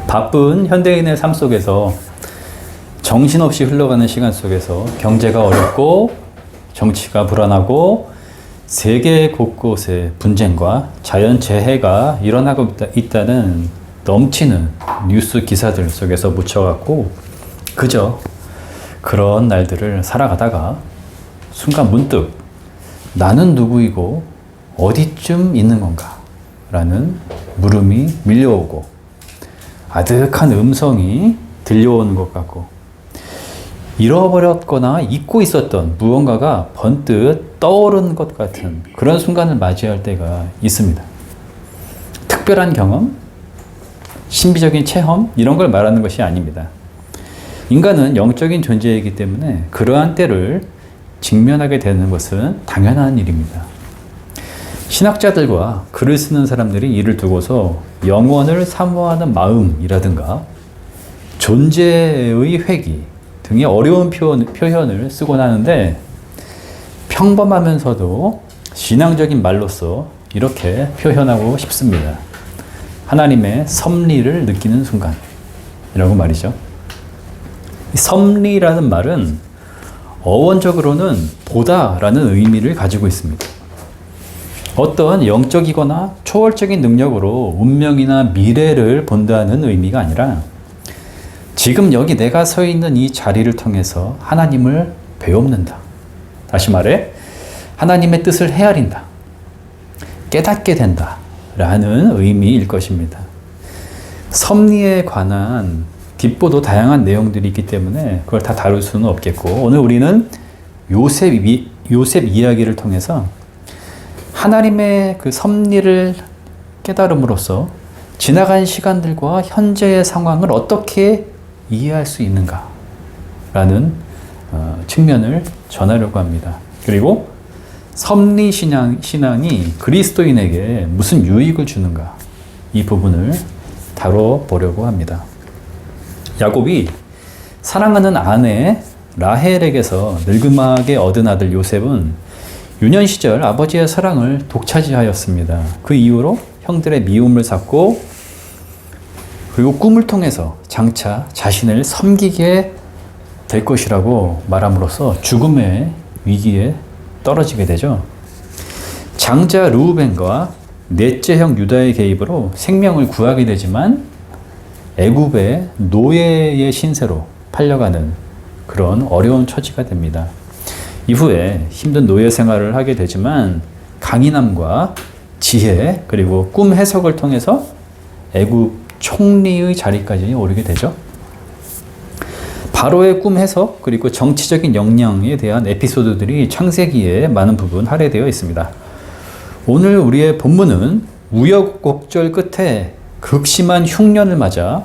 바쁜 현대인의 삶 속에서 정신없이 흘러가는 시간 속에서 경제가 어렵고 정치가 불안하고 세계 곳곳에 분쟁과 자연재해가 일어나고 있다는 넘치는 뉴스 기사들 속에서 묻혀갖고 그저 그런 날들을 살아가다가 순간 문득 나는 누구이고 어디쯤 있는 건가? 라는 물음이 밀려오고 아득한 음성이 들려오는 것 같고 잃어버렸거나 잊고 있었던 무언가가 번뜩 떠오르는 것 같은 그런 순간을 맞이할 때가 있습니다. 특별한 경험, 신비적인 체험 이런 걸 말하는 것이 아닙니다. 인간은 영적인 존재이기 때문에 그러한 때를 직면하게 되는 것은 당연한 일입니다. 신학자들과 글을 쓰는 사람들이 이를 두고서 영원을 사모하는 마음이라든가 존재의 회귀 등의 어려운 표현을 쓰곤 하는데 평범하면서도 신앙적인 말로서 이렇게 표현하고 싶습니다. 하나님의 섭리를 느끼는 순간이라고 말이죠. 이 섭리라는 말은 어원적으로는 보다라는 의미를 가지고 있습니다. 어떤 영적이거나 초월적인 능력으로 운명이나 미래를 본다는 의미가 아니라 지금 여기 내가 서 있는 이 자리를 통해서 하나님을 배웁는다. 다시 말해 하나님의 뜻을 헤아린다. 깨닫게 된다. 라는 의미일 것입니다. 섭리에 관한 뒷보도 다양한 내용들이 있기 때문에 그걸 다 다룰 수는 없겠고 오늘 우리는 요셉 이야기를 통해서 하나님의 그 섭리를 깨달음으로써 지나간 시간들과 현재의 상황을 어떻게 이해할 수 있는가 라는 측면을 전하려고 합니다. 그리고 섭리 신앙이 그리스도인에게 무슨 유익을 주는가 이 부분을 다뤄보려고 합니다. 야곱이 사랑하는 아내 라헬에게서 늙음하게 얻은 아들 요셉은 유년 시절 아버지의 사랑을 독차지하였습니다. 그 이후로 형들의 미움을 샀고 그리고 꿈을 통해서 장차 자신을 섬기게 될 것이라고 말함으로써 죽음의 위기에 떨어지게 되죠. 장자 르우벤과 넷째 형 유다의 개입으로 생명을 구하게 되지만 애굽의 노예의 신세로 팔려가는 그런 어려운 처지가 됩니다. 이후에 힘든 노예 생활을 하게 되지만 강인함과 지혜 그리고 꿈 해석을 통해서 애굽 총리의 자리까지 오르게 되죠. 바로의 꿈 해석 그리고 정치적인 역량에 대한 에피소드들이 창세기에 많은 부분 할애되어 있습니다. 오늘 우리의 본문은 우여곡절 끝에 극심한 흉년을 맞아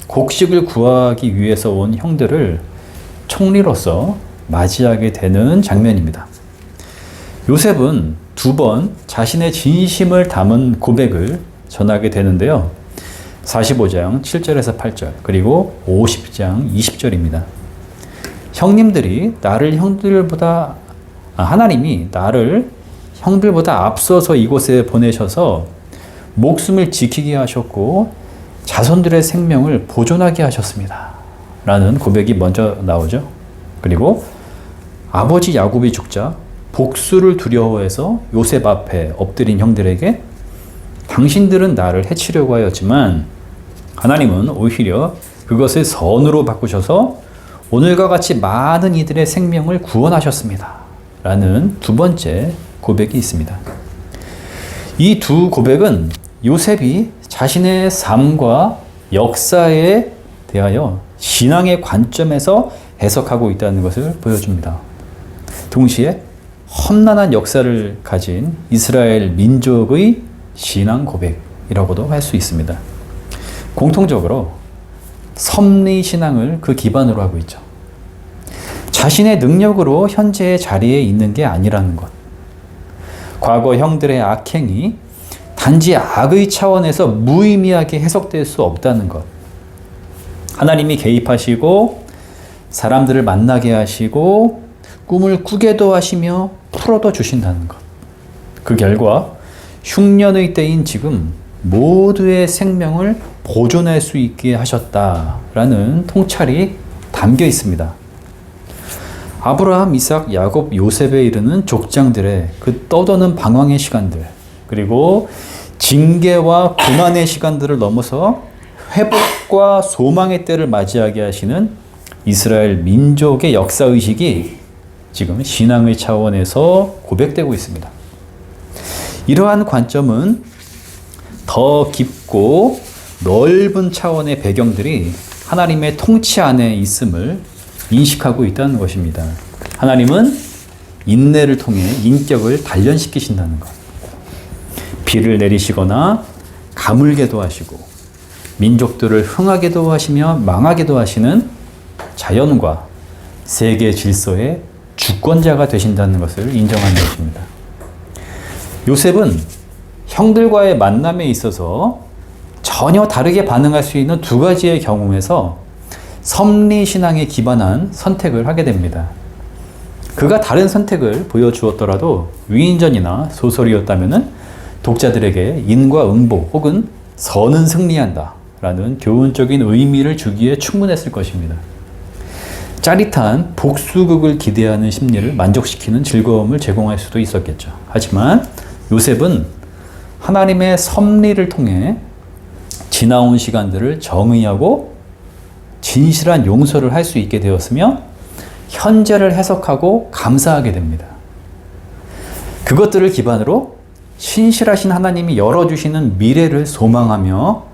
곡식을 구하기 위해서 온 형들을 총리로서 맞이하게 되는 장면입니다. 요셉은 두 번 자신의 진심을 담은 고백을 전하게 되는데요. 45장 7절에서 8절 그리고 50장 20절입니다. 하나님이 나를 형들보다 앞서서 이곳에 보내셔서 목숨을 지키게 하셨고 자손들의 생명을 보존하게 하셨습니다. 라는 고백이 먼저 나오죠. 그리고 아버지 야곱이 죽자 복수를 두려워해서 요셉 앞에 엎드린 형들에게 당신들은 나를 해치려고 하였지만 하나님은 오히려 그것을 선으로 바꾸셔서 오늘과 같이 많은 이들의 생명을 구원하셨습니다. 라는 두 번째 고백이 있습니다. 이 두 고백은 요셉이 자신의 삶과 역사에 대하여 신앙의 관점에서 해석하고 있다는 것을 보여줍니다. 동시에 험난한 역사를 가진 이스라엘 민족의 신앙 고백이라고도 할 수 있습니다. 공통적으로 섭리 신앙을 그 기반으로 하고 있죠. 자신의 능력으로 현재의 자리에 있는 게 아니라는 것. 과거 형들의 악행이 단지 악의 차원에서 무의미하게 해석될 수 없다는 것. 하나님이 개입하시고 사람들을 만나게 하시고 꿈을 꾸게도 하시며 풀어도 주신다는 것. 그 결과 흉년의 때인 지금 모두의 생명을 보존할 수 있게 하셨다라는 통찰이 담겨 있습니다. 아브라함, 이삭, 야곱, 요셉에 이르는 족장들의 그 떠도는 방황의 시간들, 그리고 징계와 고난의 시간들을 넘어서 회복과 소망의 때를 맞이하게 하시는 이스라엘 민족의 역사의식이 지금 신앙의 차원에서 고백되고 있습니다. 이러한 관점은 더 깊고 넓은 차원의 배경들이 하나님의 통치 안에 있음을 인식하고 있다는 것입니다. 하나님은 인내를 통해 인격을 단련시키신다는 것. 비를 내리시거나 가물게도 하시고 민족들을 흥하게도 하시며 망하게도 하시는 자연과 세계 질서의 주권자가 되신다는 것을 인정하는 것입니다. 요셉은 형들과의 만남에 있어서 전혀 다르게 반응할 수 있는 두 가지의 경우에서 섭리신앙에 기반한 선택을 하게 됩니다. 그가 다른 선택을 보여주었더라도 위인전이나 소설이었다면 독자들에게 인과 응보 혹은 선은 승리한다 라는 교훈적인 의미를 주기에 충분했을 것입니다. 짜릿한 복수극을 기대하는 심리를 만족시키는 즐거움을 제공할 수도 있었겠죠. 하지만 요셉은 하나님의 섭리를 통해 지나온 시간들을 정의하고 진실한 용서를 할 수 있게 되었으며 현재를 해석하고 감사하게 됩니다. 그것들을 기반으로 신실하신 하나님이 열어주시는 미래를 소망하며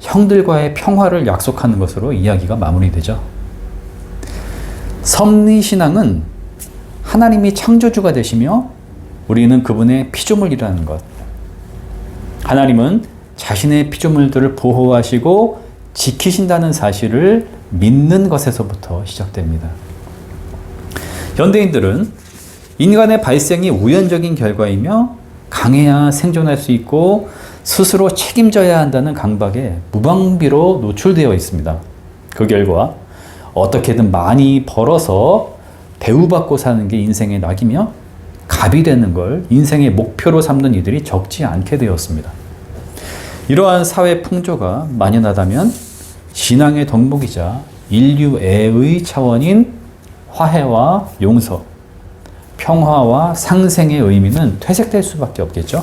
형들과의 평화를 약속하는 것으로 이야기가 마무리되죠. 섭리신앙은 하나님이 창조주가 되시며 우리는 그분의 피조물이라는 것. 하나님은 자신의 피조물들을 보호하시고 지키신다는 사실을 믿는 것에서부터 시작됩니다. 현대인들은 인간의 발생이 우연적인 결과이며 강해야 생존할 수 있고 스스로 책임져야 한다는 강박에 무방비로 노출되어 있습니다. 그 결과 어떻게든 많이 벌어서 대우받고 사는 게 인생의 낙이며 갑이 되는 걸 인생의 목표로 삼는 이들이 적지 않게 되었습니다. 이러한 사회 풍조가 만연하다면 신앙의 덕목이자 인류애의 차원인 화해와 용서, 평화와 상생의 의미는 퇴색될 수밖에 없겠죠.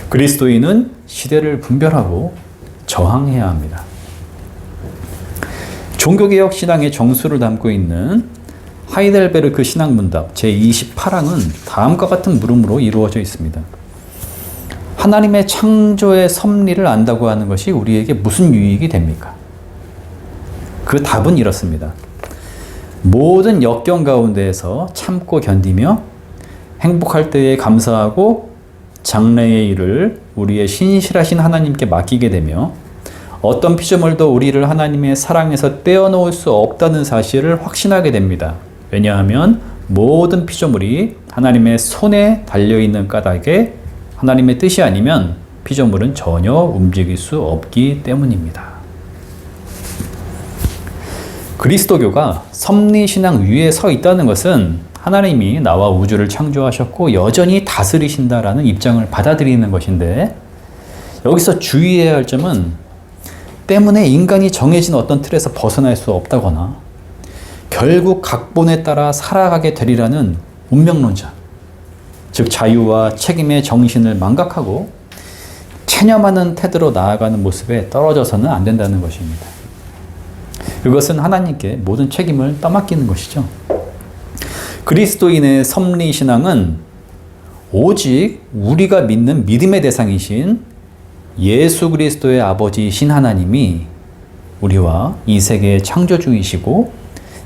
그리스도인은 시대를 분별하고 저항해야 합니다. 종교개혁 신앙의 정수를 담고 있는 하이델베르크 신학문답 제28항은 다음과 같은 물음으로 이루어져 있습니다. 하나님의 창조의 섭리를 안다고 하는 것이 우리에게 무슨 유익이 됩니까? 그 답은 이렇습니다. 모든 역경 가운데에서 참고 견디며 행복할 때에 감사하고 장래의 일을 우리의 신실하신 하나님께 맡기게 되며 어떤 피조물도 우리를 하나님의 사랑에서 떼어놓을 수 없다는 사실을 확신하게 됩니다. 왜냐하면 모든 피조물이 하나님의 손에 달려있는 까닭에 하나님의 뜻이 아니면 피조물은 전혀 움직일 수 없기 때문입니다. 그리스도교가 섭리신앙 위에 서 있다는 것은 하나님이 나와 우주를 창조하셨고 여전히 다스리신다라는 입장을 받아들이는 것인데, 여기서 주의해야 할 점은 때문에 인간이 정해진 어떤 틀에서 벗어날 수 없다거나 결국 각본에 따라 살아가게 되리라는 운명론자, 즉 자유와 책임의 정신을 망각하고 체념하는 태도로 나아가는 모습에 떨어져서는 안 된다는 것입니다. 그것은 하나님께 모든 책임을 떠맡기는 것이죠. 그리스도인의 섭리신앙은 오직 우리가 믿는 믿음의 대상이신 예수 그리스도의 아버지이신 하나님이 우리와 이 세계의 창조주이시고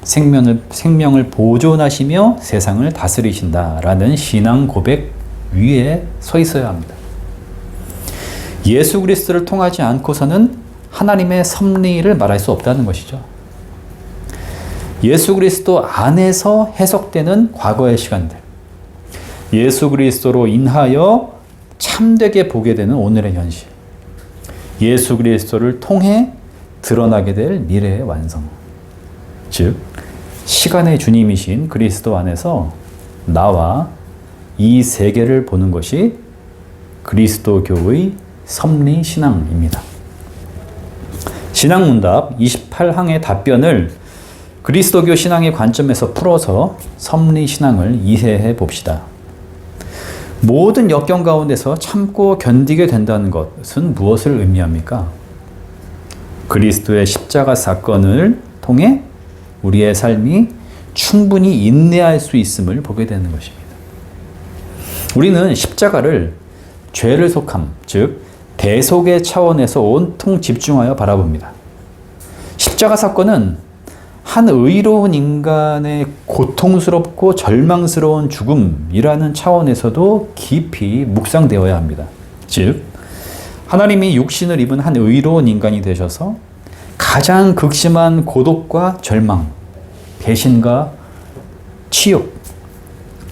생명을 보존하시며 세상을 다스리신다라는 신앙 고백 위에 서 있어야 합니다. 예수 그리스도를 통하지 않고서는 하나님의 섭리를 말할 수 없다는 것이죠. 예수 그리스도 안에서 해석되는 과거의 시간들, 예수 그리스도로 인하여 참되게 보게 되는 오늘의 현실, 예수 그리스도를 통해 드러나게 될 미래의 완성, 즉 시간의 주님이신 그리스도 안에서 나와 이 세계를 보는 것이 그리스도교의 섭리신앙입니다. 신앙문답 28항의 답변을 그리스도교 신앙의 관점에서 풀어서 섭리신앙을 이해해 봅시다. 모든 역경 가운데서 참고 견디게 된다는 것은 무엇을 의미합니까? 그리스도의 십자가 사건을 통해 우리의 삶이 충분히 인내할 수 있음을 보게 되는 것입니다. 우리는 십자가를 죄를 속함, 즉 대속의 차원에서 온통 집중하여 바라봅니다. 십자가 사건은 한 의로운 인간의 고통스럽고 절망스러운 죽음이라는 차원에서도 깊이 묵상되어야 합니다. 즉, 하나님이 육신을 입은 한 의로운 인간이 되셔서 가장 극심한 고독과 절망, 배신과 치욕,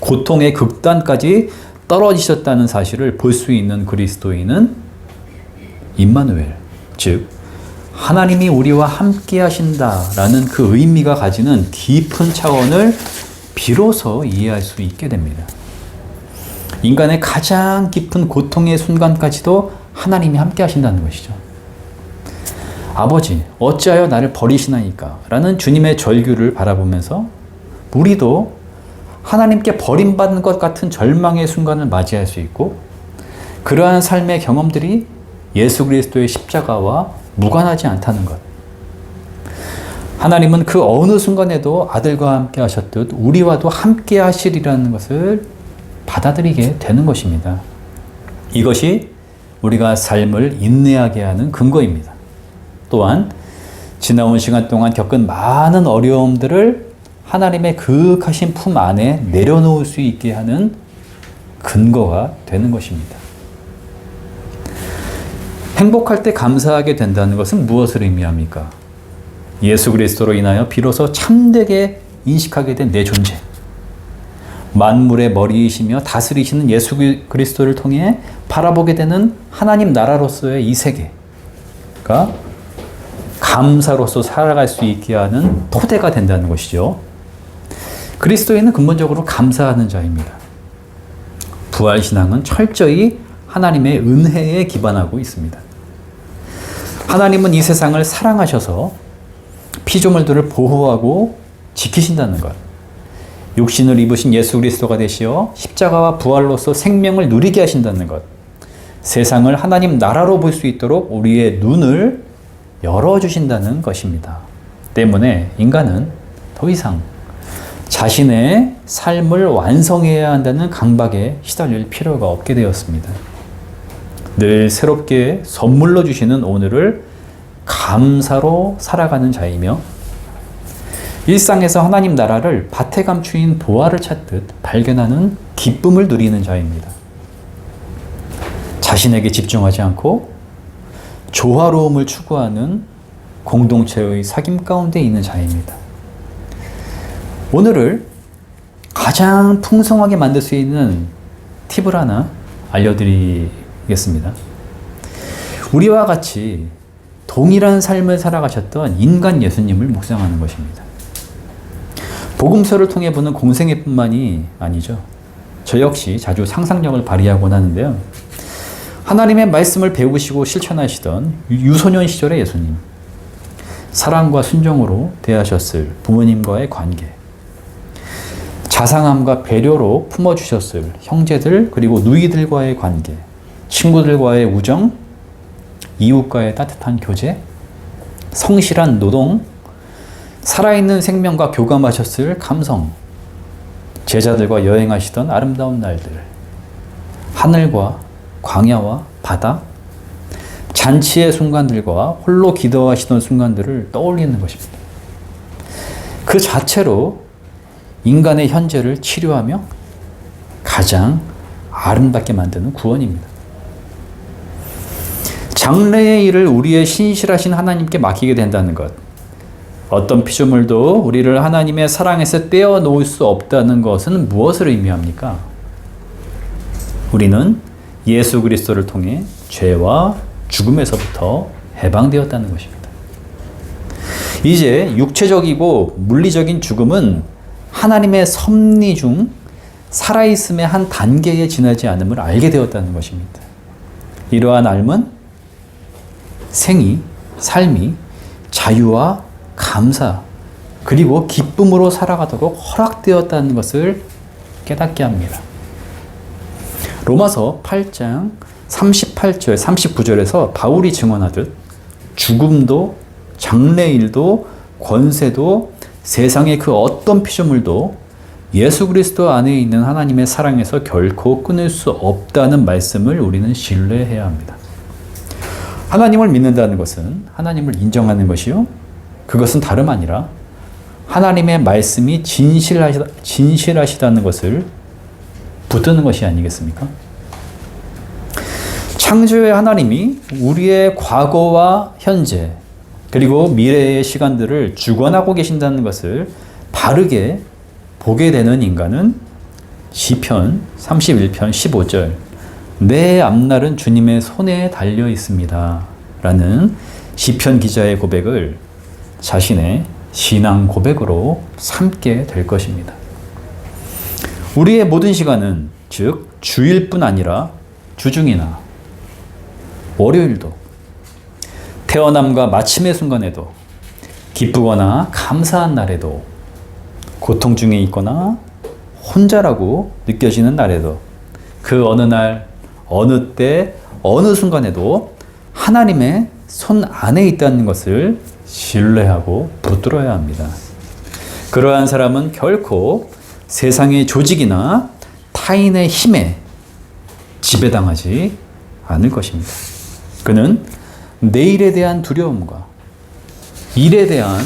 고통의 극단까지 떨어지셨다는 사실을 볼 수 있는 그리스도인은 임마누엘, 즉 하나님이 우리와 함께 하신다라는 그 의미가 가지는 깊은 차원을 비로소 이해할 수 있게 됩니다. 인간의 가장 깊은 고통의 순간까지도 하나님이 함께 하신다는 것이죠. 아버지, 어찌하여 나를 버리시나이까? 라는 주님의 절규를 바라보면서 우리도 하나님께 버림받는 것 같은 절망의 순간을 맞이할 수 있고, 그러한 삶의 경험들이 예수 그리스도의 십자가와 무관하지 않다는 것. 하나님은 그 어느 순간에도 아들과 함께 하셨듯 우리와도 함께 하시리라는 것을 받아들이게 되는 것입니다. 이것이 우리가 삶을 인내하게 하는 근거입니다. 또한 지나온 시간 동안 겪은 많은 어려움들을 하나님의 그윽하신 품 안에 내려놓을 수 있게 하는 근거가 되는 것입니다. 행복할 때 감사하게 된다는 것은 무엇을 의미합니까? 예수 그리스도로 인하여 비로소 참되게 인식하게 된 내 존재. 만물의 머리이시며 다스리시는 예수 그리스도를 통해 바라보게 되는 하나님 나라로서의 이 세계가 감사로서 살아갈 수 있게 하는 토대가 된다는 것이죠. 그리스도인은 근본적으로 감사하는 자입니다. 부활신앙은 철저히 하나님의 은혜에 기반하고 있습니다. 하나님은 이 세상을 사랑하셔서 피조물들을 보호하고 지키신다는 것. 육신을 입으신 예수 그리스도가 되시어 십자가와 부활로서 생명을 누리게 하신다는 것. 세상을 하나님 나라로 볼 수 있도록 우리의 눈을 열어주신다는 것입니다. 때문에 인간은 더 이상 자신의 삶을 완성해야 한다는 강박에 시달릴 필요가 없게 되었습니다. 늘 새롭게 선물로 주시는 오늘을 감사로 살아가는 자이며, 일상에서 하나님 나라를 밭에 감추인 보화를 찾듯 발견하는 기쁨을 누리는 자입니다. 자신에게 집중하지 않고 조화로움을 추구하는 공동체의 사귐 가운데 있는 자입니다. 오늘을 가장 풍성하게 만들 수 있는 팁을 하나 알려드리겠습니다. 우리와 같이 동일한 삶을 살아가셨던 인간 예수님을 묵상하는 것입니다. 복음서를 통해 보는 공생애뿐만이 아니죠. 저 역시 자주 상상력을 발휘하곤 하는데요. 하나님의 말씀을 배우시고 실천하시던 유소년 시절의 예수님, 사랑과 순종으로 대하셨을 부모님과의 관계, 자상함과 배려로 품어주셨을 형제들 그리고 누이들과의 관계, 친구들과의 우정, 이웃과의 따뜻한 교제, 성실한 노동, 살아있는 생명과 교감하셨을 감성, 제자들과 여행하시던 아름다운 날들, 하늘과 광야와 바다, 잔치의 순간들과 홀로 기도하시던 순간들을 떠올리는 것입니다. 그 자체로 인간의 현재를 치료하며 가장 아름답게 만드는 구원입니다. 장래의 일을 우리의 신실하신 하나님께 맡기게 된다는 것, 어떤 피조물도 우리를 하나님의 사랑에서 떼어놓을 수 없다는 것은 무엇을 의미합니까? 우리는 예수 그리스도를 통해 죄와 죽음에서부터 해방되었다는 것입니다. 이제 육체적이고 물리적인 죽음은 하나님의 섭리 중 살아있음의 한 단계에 지나지 않음을 알게 되었다는 것입니다. 이러한 삶이 자유와 감사 그리고 기쁨으로 살아가도록 허락되었다는 것을 깨닫게 합니다. 로마서 8장 38절 39절에서 바울이 증언하듯 죽음도 장래일도 권세도 세상의 그 어떤 피조물도 예수 그리스도 안에 있는 하나님의 사랑에서 결코 끊을 수 없다는 말씀을 우리는 신뢰해야 합니다. 하나님을 믿는다는 것은 하나님을 인정하는 것이요. 그것은 다름 아니라 하나님의 말씀이 진실하시다는 것을 붙드는 것이 아니겠습니까? 창조의 하나님이 우리의 과거와 현재 그리고 미래의 시간들을 주관하고 계신다는 것을 바르게 보게 되는 인간은 시편 31편 15절 내 앞날은 주님의 손에 달려 있습니다 라는 시편 기자의 고백을 자신의 신앙 고백으로 삼게 될 것입니다. 우리의 모든 시간은 즉 주일뿐 아니라 주중이나 월요일도 태어남과 마침의 순간에도 기쁘거나 감사한 날에도 고통 중에 있거나 혼자라고 느껴지는 날에도 그 어느 날 어느 때 어느 순간에도 하나님의 손 안에 있다는 것을 신뢰하고 붙들어야 합니다. 그러한 사람은 결코 세상의 조직이나 타인의 힘에 지배당하지 않을 것입니다. 그는 내일에 대한 두려움과 일에 대한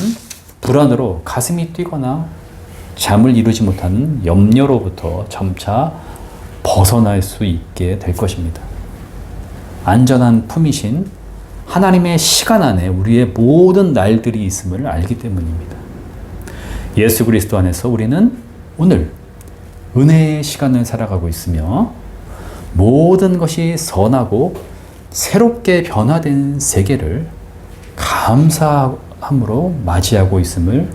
불안으로 가슴이 뛰거나 잠을 이루지 못하는 염려로부터 점차 벗어날 수 있게 될 것입니다. 안전한 품이신 하나님의 시간 안에 우리의 모든 날들이 있음을 알기 때문입니다. 예수 그리스도 안에서 우리는 오늘 은혜의 시간을 살아가고 있으며 모든 것이 선하고 새롭게 변화된 세계를 감사함으로 맞이하고 있음을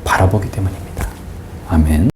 바라보기 때문입니다. 아멘.